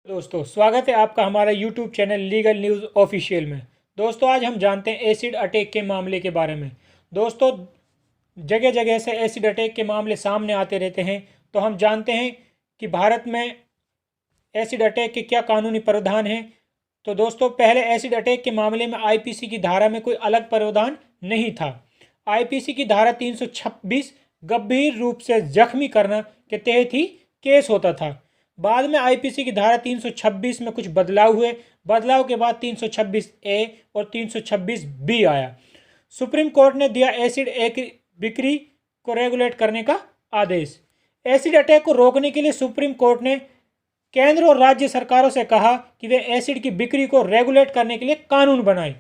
दोस्तों स्वागत है आपका हमारा YouTube channel legal news official में। दोस्तों आज हम जानते हैं एसिड अटैक के मामले के बारे में। दोस्तों जगह जगह से एसिड अटैक के मामले सामने आते रहते हैं, तो हम जानते हैं कि भारत में एसिड अटैक के क्या कानूनी प्रावधान हैं। तो दोस्तों पहले एसिड अटैक के मामले में आईपीसी की धारा में कोई अलग प्रावधान नहीं था। आईपीसी की धारा 326 गंभीर रूप से जख्मी करना के तहत ही केस होता था। बाद में आईपीसी की धारा 326 में कुछ बदलाव हुए। बदलाव के बाद 326 ए और 326 बी आया। सुप्रीम कोर्ट ने दिया एसिड बिक्री को रेगुलेट करने का आदेश। एसिड अटैक को रोकने के लिए सुप्रीम कोर्ट ने केंद्र और राज्य सरकारों से कहा कि वे एसिड की बिक्री को रेगुलेट करने के लिए कानून बनाएं।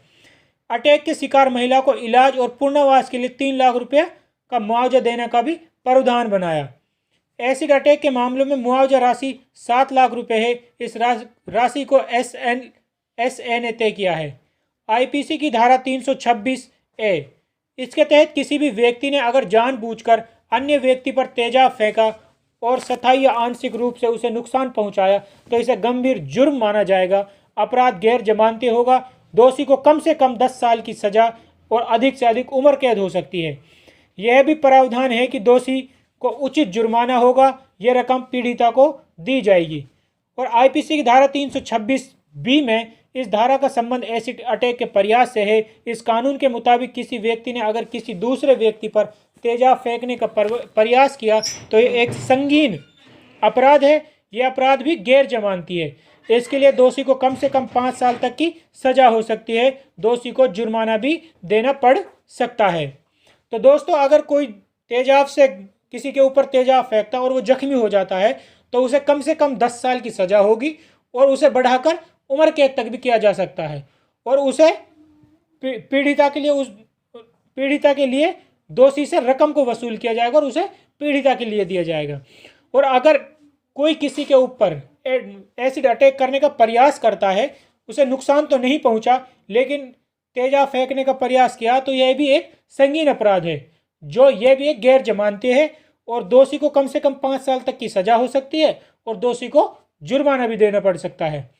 अटैक के शिकार महिला को इलाज और पुनर्वास के लिए 3 लाख रुपये का मुआवजा देने का भी प्रावधान बनाया। एसिड अटैक के मामलों में मुआवजा राशि 7 लाख रुपए है। इस राशि को एसए ने तय किया है। आईपीसी की धारा 326 ए, इसके तहत किसी भी व्यक्ति ने अगर जानबूझकर अन्य व्यक्ति पर तेजाब फेंका और स्थायी या आंशिक रूप से उसे नुकसान पहुंचाया तो इसे गंभीर जुर्म माना जाएगा। अपराध गैर जमानती होगा। दोषी को कम से कम 10 साल की सजा और अधिक से अधिक उम्र कैद हो सकती है। यह भी प्रावधान है कि दोषी को उचित जुर्माना होगा। यह रकम पीड़िता को दी जाएगी। और आईपीसी की धारा 326 बी में इस धारा का संबंध एसिड अटैक के प्रयास से है। इस कानून के मुताबिक किसी व्यक्ति ने अगर किसी दूसरे व्यक्ति पर तेजाब फेंकने का प्रयास किया तो यह एक संगीन अपराध है। यह अपराध भी गैर जमानती है। इसके लिए दोषी को कम से कम 5 साल तक की सजा हो सकती है। दोषी को जुर्माना भी देना पड़ सकता है। तो दोस्तों अगर कोई तेजाब से किसी के ऊपर तेजाब फेंकता और वो जख्मी हो जाता है तो उसे कम से कम 10 साल की सजा होगी और उसे बढ़ाकर उम्र कैद तक भी किया जा सकता है। और उसे पीड़िता के लिए दोषी से रकम को वसूल किया जाएगा और उसे पीड़िता के लिए दिया जाएगा। और अगर कोई किसी के ऊपर एसिड अटैक करने का प्रयास करता है, उसे नुकसान तो नहीं पहुंचा लेकिन तेजाब फेंकने का प्रयास किया, तो यह भी एक संगीन अपराध है, जो यह भी एक गैर जमानती है और दोषी को कम से कम 5 साल तक की सजा हो सकती है और दोषी को जुर्माना भी देना पड़ सकता है।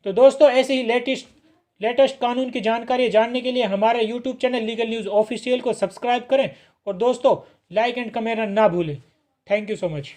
तो दोस्तों ऐसे ही लेटेस्ट कानून की जानकारी जानने के लिए हमारे YouTube channel legal news official को सब्सक्राइब करें और दोस्तों लाइक एंड कमेंट ना भूलें। Thank you so much.